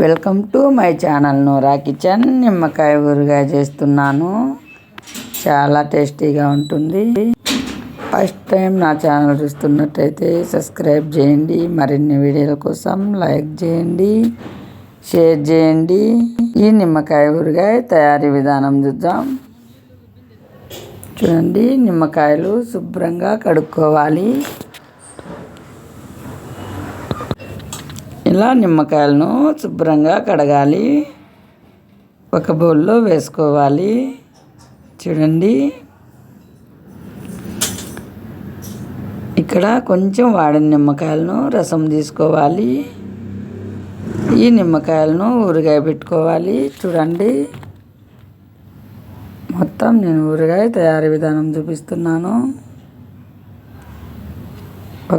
Welcome to my channel Noora kitchen. నిమ్మకాయ ఊరగాయ చేస్తున్నాను. చాలా టేస్టీగా ఉంటుంది. ఫస్ట్ టైం నా ఛానల్ చూస్తున్నట్టయితే సబ్స్క్రైబ్ చేయండి. మరిన్ని వీడియోల కోసం లైక్ చేయండి, షేర్ చేయండి. ఈ నిమ్మకాయ ఊరగాయ తయారీ విధానం చూద్దాం. చూడండి, నిమ్మకాయలు శుభ్రంగా కడుక్కోవాలి. ఇలా నిమ్మకాయలను శుభ్రంగా కడగాలి. ఒక బౌల్లో వేసుకోవాలి. చూడండి, ఇక్కడ కొంచెం వాడిన నిమ్మకాయలను రసం తీసుకోవాలి. ఈ నిమ్మకాయలను ఊరగాయ పెట్టుకోవాలి. చూడండి, మొత్తం నేను ఊరగాయ తయారీ విధానం చూపిస్తున్నాను.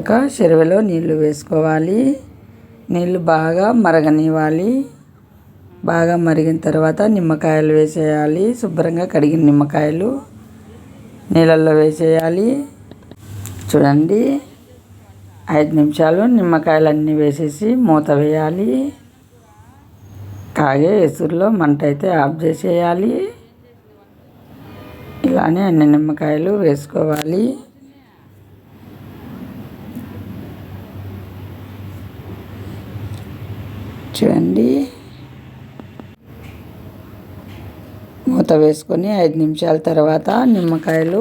ఒక చెరువులో నీళ్లు వేసుకోవాలి. నీళ్ళు బాగా మరగనివ్వాలి. బాగా మరిగిన తర్వాత నిమ్మకాయలు వేసేయాలి. శుభ్రంగా కడిగిన నిమ్మకాయలు నీళ్ళల్లో వేసేయాలి. చూడండి, 5 నిమిషాలు నిమ్మకాయలన్నీ వేసేసి మూత వేయాలి. కాగే ఎసురులో మంట అయితే ఆఫ్ చేసేయాలి. ఇలానే అన్ని నిమ్మకాయలు వేసుకోవాలి. చూడండి, మూత వేసుకొని 5 నిమిషాల తర్వాత నిమ్మకాయలు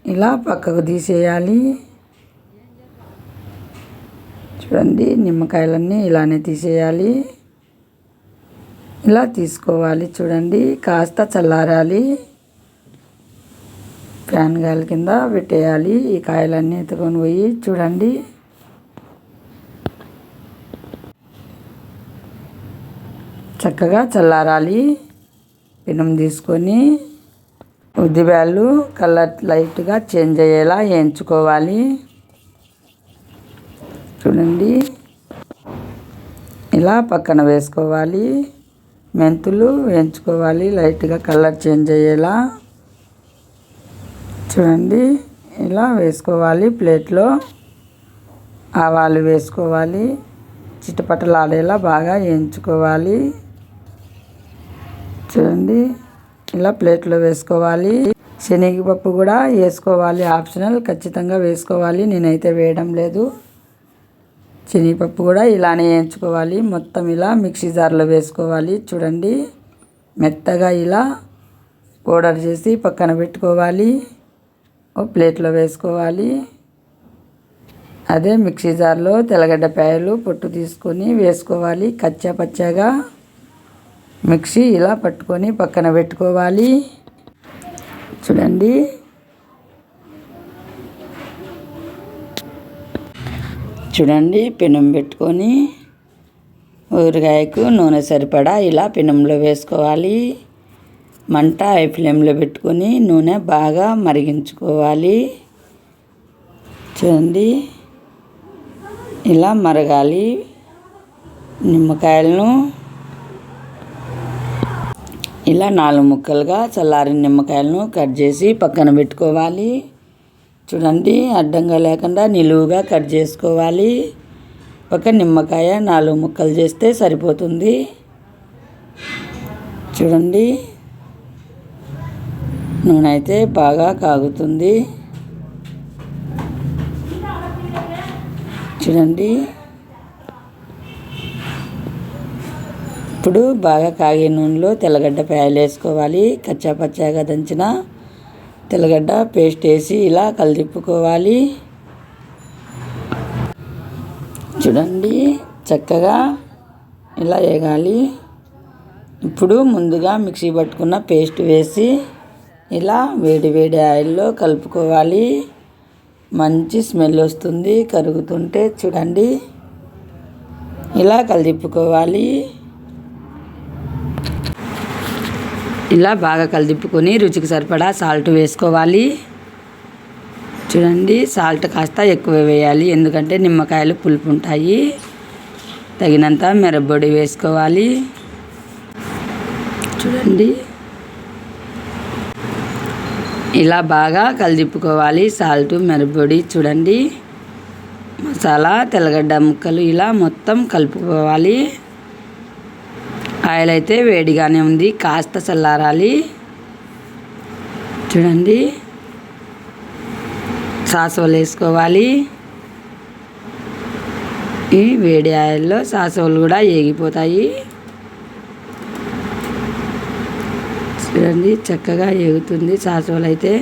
ఇలా పక్కకు తీసేయాలి. చూడండి, నిమ్మకాయలన్నీ ఇలానే తీసేయాలి. ఇలా తీసుకోవాలి. చూడండి, కాస్త చల్లారాలి. ఫ్యాన్ గాలి కింద పెట్టేయాలి. ఈ కాయలన్నీ ఎత్తుకొని పోయి చూడండి, చక్కగా చల్లారాలి. పెనం తీసుకొని ఉద్దిబ్యాళ్ళు కలర్ లైట్గా చేంజ్ అయ్యేలా వేయించుకోవాలి. చూడండి, ఇలా పక్కన వేసుకోవాలి. మెంతులు వేయించుకోవాలి లైట్గా కలర్ చేంజ్ అయ్యేలా. చూడండి, ఇలా వేసుకోవాలి. ప్లేట్లో ఆవాలు వేసుకోవాలి. చిటపటలాడేలా బాగా వేయించుకోవాలి. చూడండి, ఇలా ప్లేట్లో వేసుకోవాలి. శనగపప్పు కూడా వేసుకోవాలి, ఆప్షనల్. ఖచ్చితంగా వేసుకోవాలి, నేనైతే వేయడం లేదు. శనగపప్పు కూడా ఇలానే వేయించుకోవాలి. మొత్తం ఇలా మిక్సీ జార్లో వేసుకోవాలి. చూడండి, మెత్తగా ఇలా పౌడర్ చేసి పక్కన పెట్టుకోవాలి. ఓ ప్లేట్లో వేసుకోవాలి. అదే మిక్సీ జార్లో తెల్లగడ్డపాయలు పొట్టు తీసుకొని వేసుకోవాలి. కచ్చా పచ్చాగా మిక్సీ ఇలా పట్టుకొని పక్కన పెట్టుకోవాలి. చూడండి, చూడండి, పెనం పెట్టుకొని ఊరగాయకు నూనె సరిపడా ఇలా పెనంలో వేసుకోవాలి. మంట హై ఫ్లేమ్లో పెట్టుకొని నూనె బాగా మరిగించుకోవాలి. చూడండి, ఇలా మరగాలి. నిమ్మకాయలను ఇలా 4 ముక్కలుగా చల్లారిన నిమ్మకాయలను కట్ చేసి పక్కన పెట్టుకోవాలి. చూడండి, అడ్డంగా లేకుండా నిలువుగా కట్ చేసుకోవాలి. ఒక నిమ్మకాయ 4 ముక్కలు చేస్తే సరిపోతుంది. చూడండి, నూనె అయితే బాగా కాగుతుంది. చూడండి, ఇప్పుడు బాగా కాగే నూనెలో తెల్లగడ్డపాయలు వేసుకోవాలి. కచ్చా పచ్చాగా దంచిన తెల్లగడ్డ పేస్ట్ వేసి ఇలా కలిదిప్పుకోవాలి. చూడండి, చక్కగా ఇలా వేగాలి. ఇప్పుడు ముందుగా మిక్సీ పట్టుకున్న పేస్ట్ వేసి ఇలా వేడి వేడి ఆయిల్లో కలుపుకోవాలి. మంచి స్మెల్ వస్తుంది కరుగుతుంటే. చూడండి, ఇలా కలిదిప్పుకోవాలి. ఇలా బాగా కలిదిప్పుకొని రుచికి సరిపడా సాల్ట్ వేసుకోవాలి. చూడండి, సాల్ట్ కాస్త ఎక్కువ వేయాలి, ఎందుకంటే నిమ్మకాయలు పులుపు ఉంటాయి. తగినంత మిరప్పొడి వేసుకోవాలి. చూడండి, ఇలా బాగా కలిదిప్పుకోవాలి. సాల్ట్, మిరప్పొడి. చూడండి, మసాలా, తెల్లగడ్డ ముక్కలు ఇలా మొత్తం కలుపుకోవాలి. ఆయిల్ అయితే వేడిగానే ఉంది, కాస్త చల్లారాలి. చూడండి, సాసులు వేసుకోవాలి. ఈ వేడి ఆయిల్లో సాసులు కూడా ఏగిపోతాయి. చూడండి, చక్కగా ఏగుతుంది సాసులు అయితే.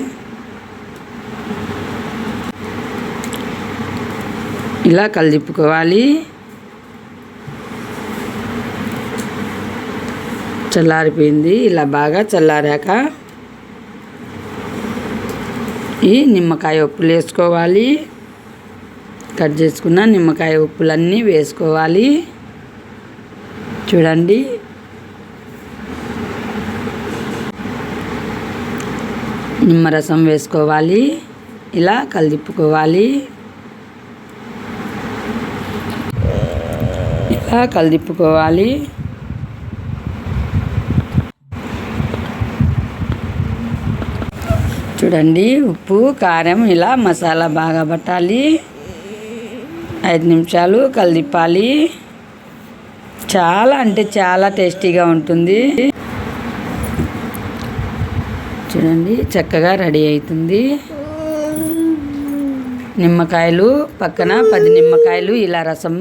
ఇలా కలిదిప్పుకోవాలి. చల్లారిపోయింది. ఇలా బాగా చల్లారాక ఈ నిమ్మకాయ ఉప్పులు వేసుకోవాలి. కట్ చేసుకున్న నిమ్మకాయ ఉప్పులన్నీ వేసుకోవాలి. చూడండి, నిమ్మరసం వేసుకోవాలి. ఇలా కలిదిప్పుకోవాలి. ఇలా కలిదిప్పుకోవాలి. చూడండి, ఉప్పు కారం ఇలా మసాలా బాగా పట్టాలి. 5 నిమిషాలు కలిదిప్పాలి. చాలా అంటే చాలా టేస్టీగా ఉంటుంది. చూడండి, చక్కగా రెడీ అవుతుంది. నిమ్మకాయలు పక్కన 10 నిమ్మకాయలు ఇలా రసం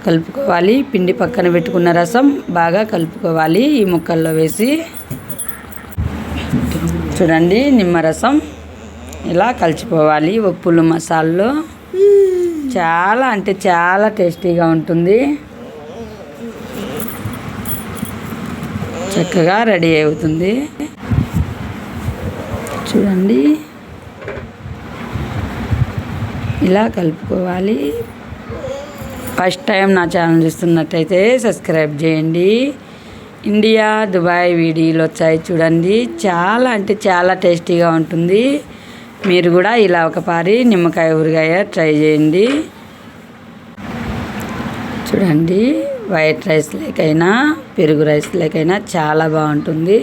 కలుపుకోవాలి. పిండి పక్కన పెట్టుకున్న రసం బాగా కలుపుకోవాలి ఈ ముక్కల్లో వేసి. చూడండి, నిమ్మరసం ఇలా కలిసిపోవాలి ఉప్పులు మసాలాలో. చాలా అంటే చాలా టేస్టీగా ఉంటుంది. చక్కగా రెడీ అవుతుంది. చూడండి, ఇలా కలుపుకోవాలి. ఫస్ట్ టైం నా ఛానల్ చూస్తున్నట్టయితే సబ్స్క్రైబ్ చేయండి. ఇండియా దుబాయ్ వీడియోలు వచ్చాయి చూడండి. చాలా అంటే చాలా టేస్టీగా ఉంటుంది. మీరు కూడా ఇలా ఒకసారి నిమ్మకాయ ఊరగాయ ట్రై చేయండి. చూడండి, వైట్ రైస్ లేకైనా పెరుగు రైస్ లేకైనా చాలా బాగుంటుంది.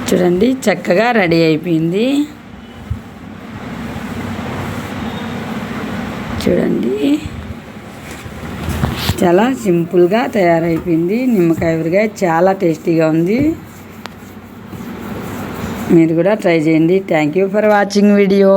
చూడండి, చక్కగా రెడీ అయిపోయింది. చూడండి, చాలా సింపుల్గా తయారైపోయింది నిమ్మకాయ ఊరగాయ. చాలా టేస్టీగా ఉంది. మీరు కూడా ట్రై చేయండి. Thank you for watching video.